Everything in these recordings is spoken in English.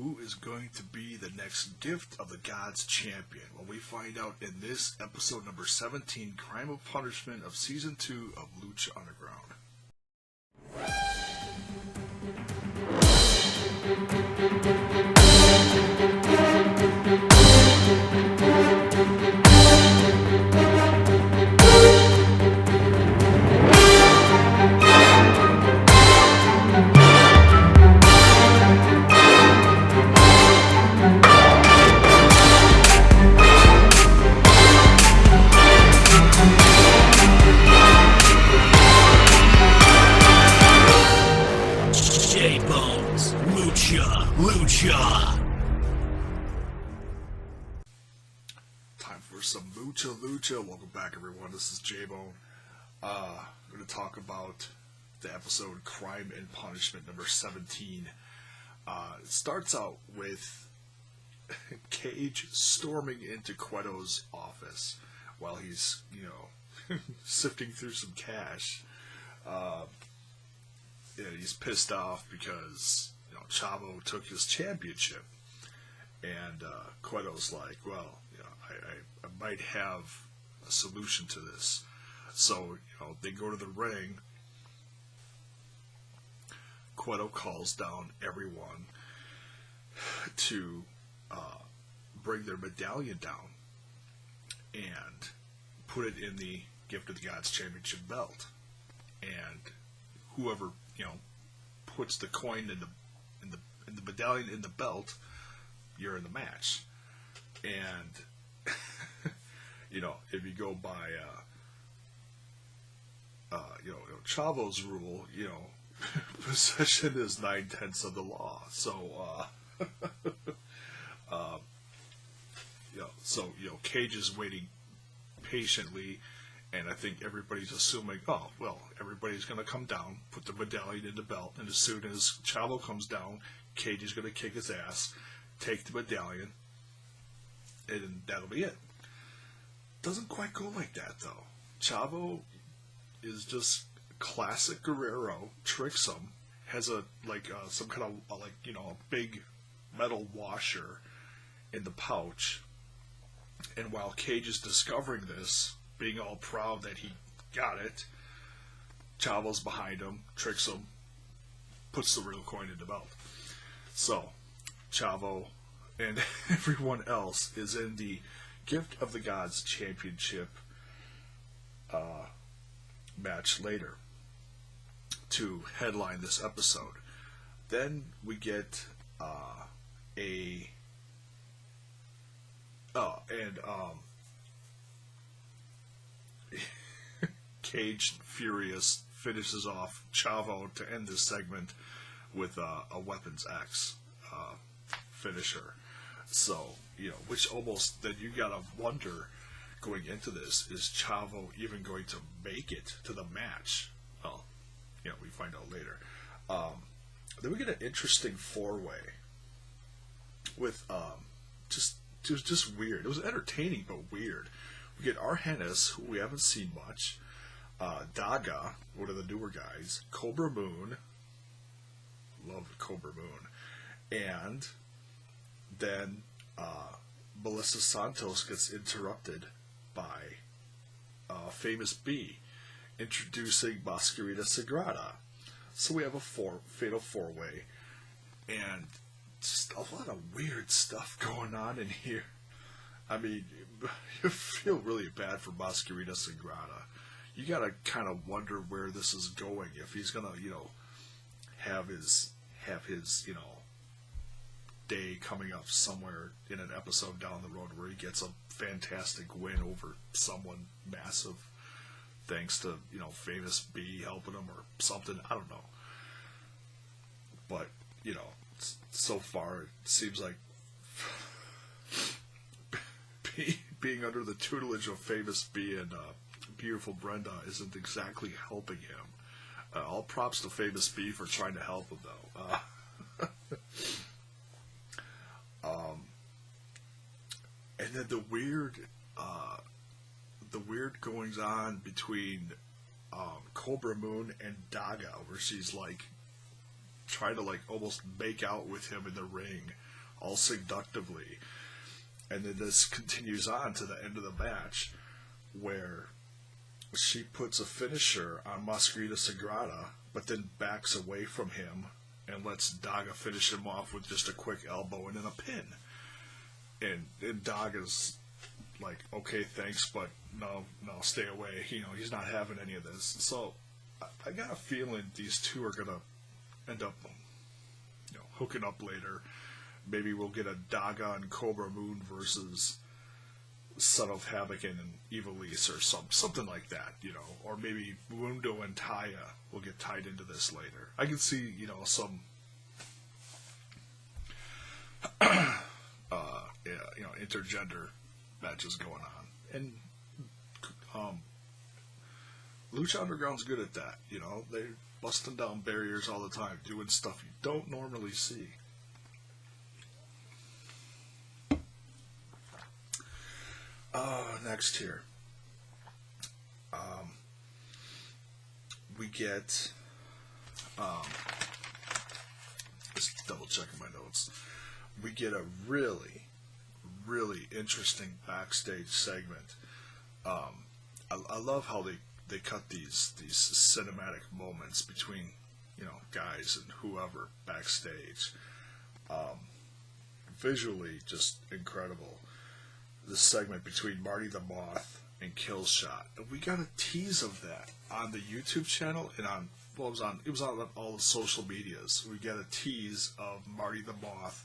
who is going to be the next gift of the Gods champion? Well, we find out in this episode number 17, Crime of Punishment of Season 2 of Lucha Underground. Lucha. Time for some Lucha. Welcome back, everyone. This is J-Bone. I'm going to talk about the episode Crime and Punishment number 17. It starts out with Cage storming into Cueto's office while he's, sifting through some cash. He's pissed off because Chavo took his championship, and Cueto's like, well, I might have a solution to this. So, they go to the ring. Cueto calls down everyone to bring their medallion down and put it in the Gift of the Gods Championship belt. And whoever, puts the coin in the medallion in the belt, you're in the match. And if you go by Chavo's rule, possession is 9/10 of the law. So Cage is waiting patiently, and I think everybody's assuming, everybody's going to come down, put the medallion in the belt, and as soon as Chavo comes down, Cage is going to kick his ass, take the medallion, and that'll be it. Doesn't quite go like that, though. Chavo is just classic Guerrero, tricks him, has some kind of a big metal washer in the pouch, and while Cage is discovering this, being all proud that he got it, Chavo's behind him, tricks him, puts the real coin in the belt. So, Chavo and everyone else is in the Gift of the Gods Championship match later to headline this episode. Then we get Cage, furious, finishes off Chavo to end this segment with a Weapons X finisher. So, which almost, then you gotta wonder, going into this, is Chavo even going to make it to the match? Well, we find out later. Then we get an interesting four-way with just weird. It was entertaining, but weird. We get Argenis, who we haven't seen much, Daga, one of the newer guys, Cobra Moon, love Cobra Moon, and then Melissa Santos gets interrupted by Famous B, introducing Masquerita Sagrada. So we have a fatal four-way, and just a lot of weird stuff going on in here. I mean, you feel really bad for Masquerita Sagrada. You gotta kind of wonder where this is going. If he's gonna, have his day coming up somewhere in an episode down the road where he gets a fantastic win over someone massive, thanks to Famous B helping him or something. I don't know. But so far it seems like being under the tutelage of Famous B and beautiful Brenda isn't exactly helping him. All props to Famous B for trying to help him, though. And then the weird goings on between Cobra Moon and Daga, where she's trying to almost make out with him in the ring, all seductively. And then this continues on to the end of the match, where she puts a finisher on Masquerita Sagrada, but then backs away from him and lets Daga finish him off with just a quick elbow and then a pin. And Daga's like, okay, thanks, but no, stay away. He's not having any of this. So I got a feeling these two are gonna end up, hooking up later. Maybe we'll get a Daga and Cobra Moon versus Son of Havoc and Ivelisse or something like that, or maybe Mundo and Taya will get tied into this later. I can see, some intergender matches going on, and Lucha Underground's good at that. They're busting down barriers all the time, doing stuff you don't normally see. Next here, we get, just double checking my notes, we get a really, really interesting backstage segment. I love how they cut these cinematic moments between, guys and whoever backstage. Visually, just incredible. This segment between Marty the Moth and Killshot. And we got a tease of that on the YouTube channel and it was on all the social medias. We got a tease of Marty the Moth,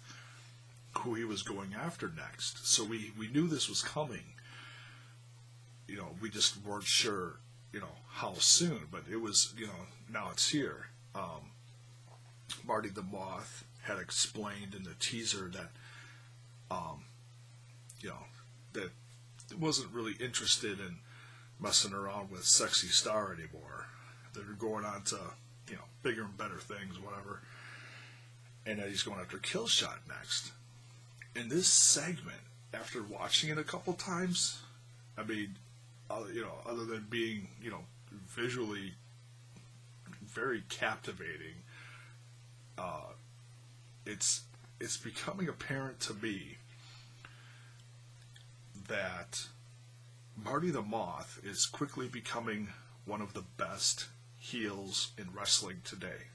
who he was going after next. So we knew this was coming. We just weren't sure, how soon, but it was, now it's here. Marty the Moth had explained in the teaser that, that wasn't really interested in messing around with Sexy Star anymore. They're going on to, bigger and better things, whatever. And he's going after Killshot next. In this segment, after watching it a couple times, I mean, other than being, visually very captivating, it's becoming apparent to me that Marty the Moth is quickly becoming one of the best heels in wrestling today.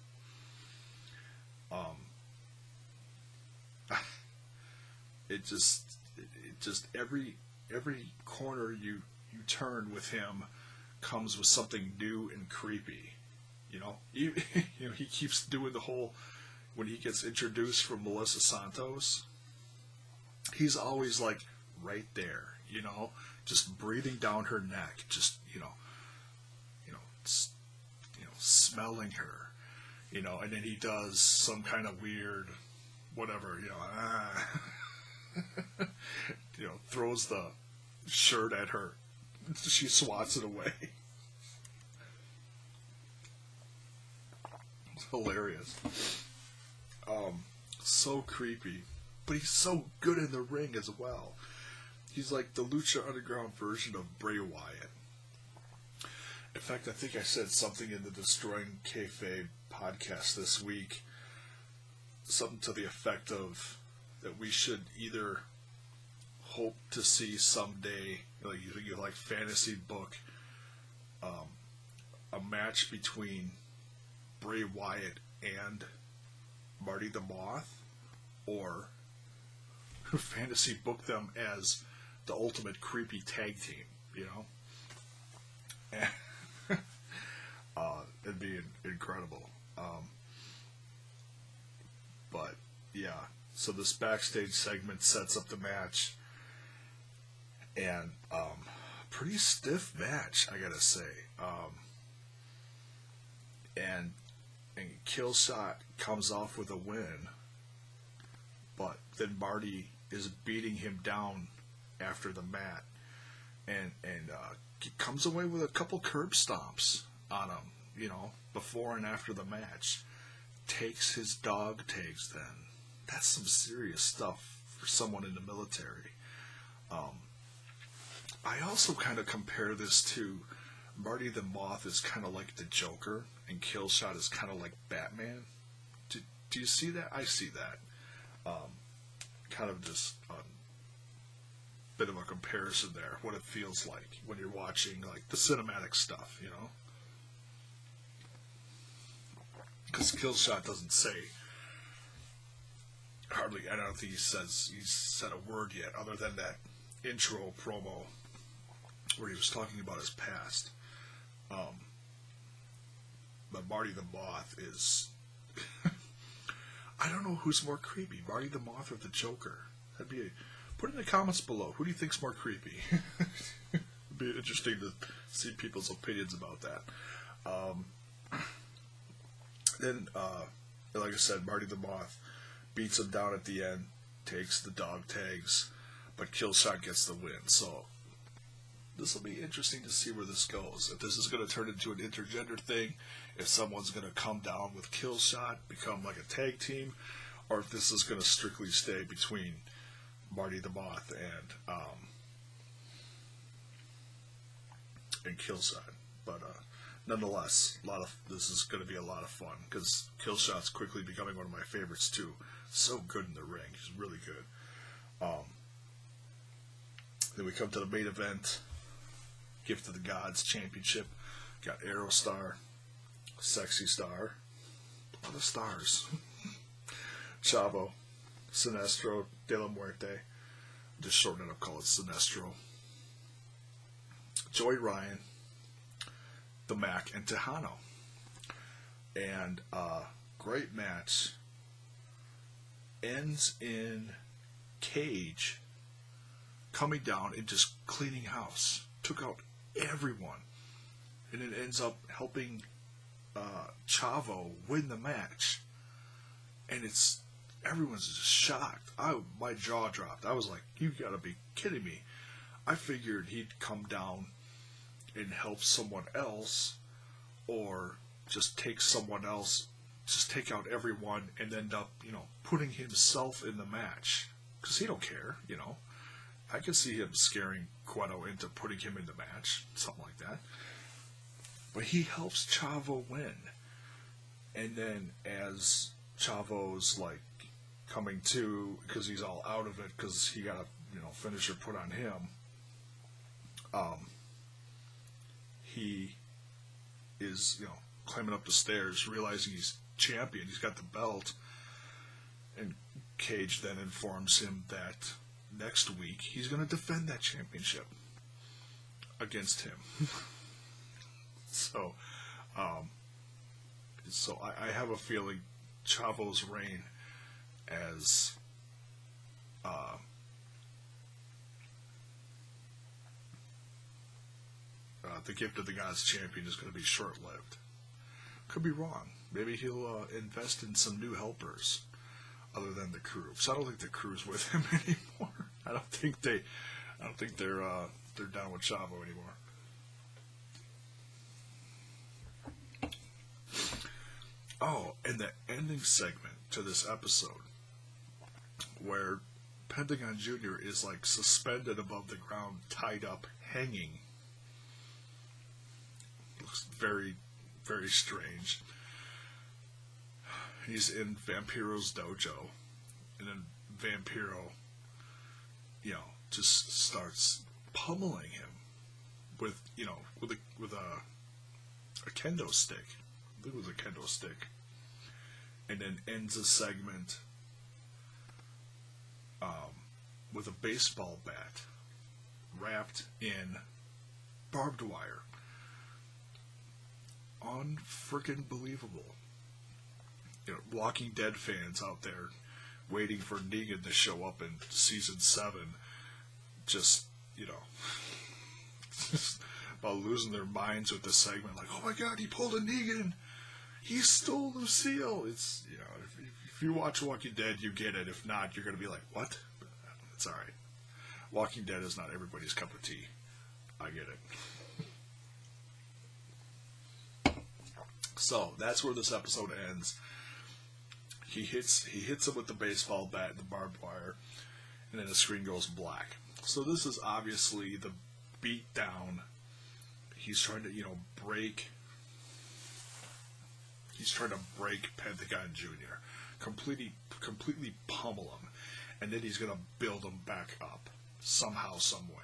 It just every corner you turn with him comes with something new and creepy. He keeps doing the whole, when he gets introduced from Melissa Santos, he's always like right there, just breathing down her neck, just smelling her, and then he does some kind of weird whatever, throws the shirt at her, she swats it away. It's hilarious. So creepy, but he's so good in the ring as well. He's like the Lucha Underground version of Bray Wyatt. In fact, I think I said something in the Destroying Kayfabe podcast this week, something to the effect of that we should either hope to see someday, like fantasy book, a match between Bray Wyatt and Marty the Moth, or fantasy book them as the ultimate creepy tag team, it'd be incredible. But yeah, so this backstage segment sets up the match, and pretty stiff match, I gotta say. And Killshot comes off with a win, but then Marty is beating him down after the mat, and comes away with a couple curb stomps on him, before and after the match. Takes his dog tags then. That's some serious stuff for someone in the military. I also kind of compare this to Marty the Moth is kind of like the Joker, and Killshot is kind of like Batman. Do you see that? I see that. kind of just a bit of a comparison there, what it feels like when you're watching like the cinematic stuff, because Killshot doesn't say hardly. I don't think he's said a word yet, other than that intro promo where he was talking about his past. But Marty the Moth is I don't know who's more creepy, Marty the Moth or the Joker. Put in the comments below. Who do you think's more creepy? It'd be interesting to see people's opinions about that. Then, like I said, Marty the Moth beats him down at the end, takes the dog tags, but Killshot gets the win. So this will be interesting to see where this goes. If this is going to turn into an intergender thing, if someone's going to come down with Killshot, become like a tag team, or if this is going to strictly stay between Marty the Moth and Killshot. But nonetheless, this is going to be a lot of fun, because Killshot's quickly becoming one of my favorites too. So good in the ring. He's really good. Then we come to the main event, Gift of the Gods Championship. Got Aerostar, Sexy Star, a lot of stars. Chavo, Sinestro, De La Muerte. Just shorten it up, call it Sinestro. Joey Ryan, The Mac, and Tejano. And great match. Ends in Cage coming down and just cleaning house. Took out everyone. And it ends up helping Chavo win the match. And everyone's just shocked. My jaw dropped. I was like, you gotta be kidding me. I figured he'd come down and help someone else, or just take someone else, just take out everyone and end up, putting himself in the match. Because he don't care, I could see him scaring Cueto into putting him in the match, something like that. But he helps Chavo win. And then as Chavo's like coming to, because he's all out of it, because he got a finisher put on him, he is climbing up the stairs, realizing he's champion, he's got the belt, and Cage then informs him that next week he's going to defend that championship against him. So I have a feeling Chavo's reign as the Gift of the Gods champion is going to be short-lived. Could be wrong. Maybe he'll invest in some new helpers other than the crew. So I don't think the crew's with him anymore. I don't think they're down with Chavo anymore. Oh, and the ending segment to this episode, where Pentagon Jr. is like suspended above the ground, tied up, hanging. Looks very, very strange. He's in Vampiro's dojo, and then Vampiro, just starts pummeling him with a kendo stick. I think it was a kendo stick. And then ends a segment with a baseball bat wrapped in barbed wire. Unfreaking believable. Walking Dead fans out there waiting for Negan to show up in season 7, just about losing their minds with this segment. Like, oh my God, he pulled a Negan. He stole Lucille. It's, if you watch Walking Dead, you get it. If not, you're going to be like, what? It's alright. Walking Dead is not everybody's cup of tea. I get it. So, that's where this episode ends. He hits him with the baseball bat and the barbed wire, and then the screen goes black. So this is obviously the beat down. He's trying to, break. He's trying to break Pentagon Jr. Completely pummel him. and then he's going to build them back up somehow, some way.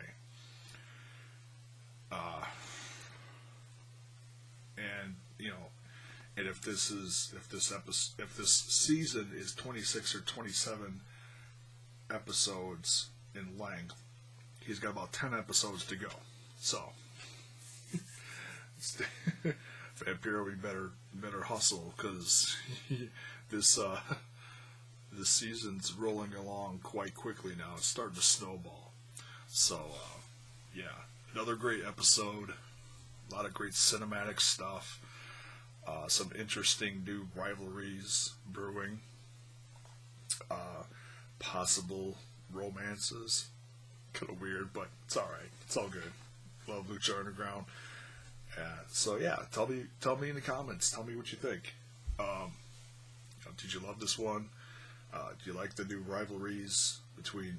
And and if this season is 26 or 27 episodes in length, he's got about 10 episodes to go. So, Vampiro, we better hustle, because this season's rolling along quite quickly now. It's starting to snowball. So, yeah, another great episode. A lot of great cinematic stuff. Some interesting new rivalries brewing. Possible romances. Kind of weird, but it's alright. It's all good. Love Lucha Underground. So yeah, tell me in the comments. Tell me what you think. Did you love this one? Do you like the new rivalries between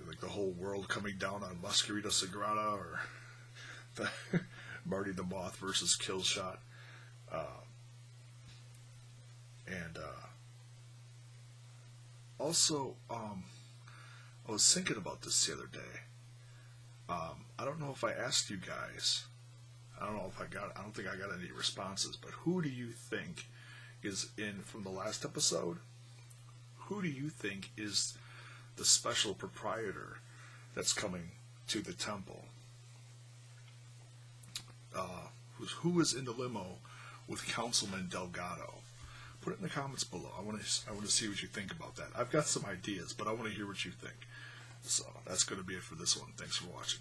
like the whole world coming down on Masquerita Sagrada, or the Marty the Moth versus Killshot? And also, I was thinking about this the other day. I don't know if I asked you guys. I don't think I got any responses. But who do you think is in from the last episode? Who do you think is the special proprietor that's coming to the temple? Who is in the limo with Councilman Delgado? Put it in the comments below. I want to see what you think about that. I've got some ideas, but I want to hear what you think. So that's going to be it for this one. Thanks for watching.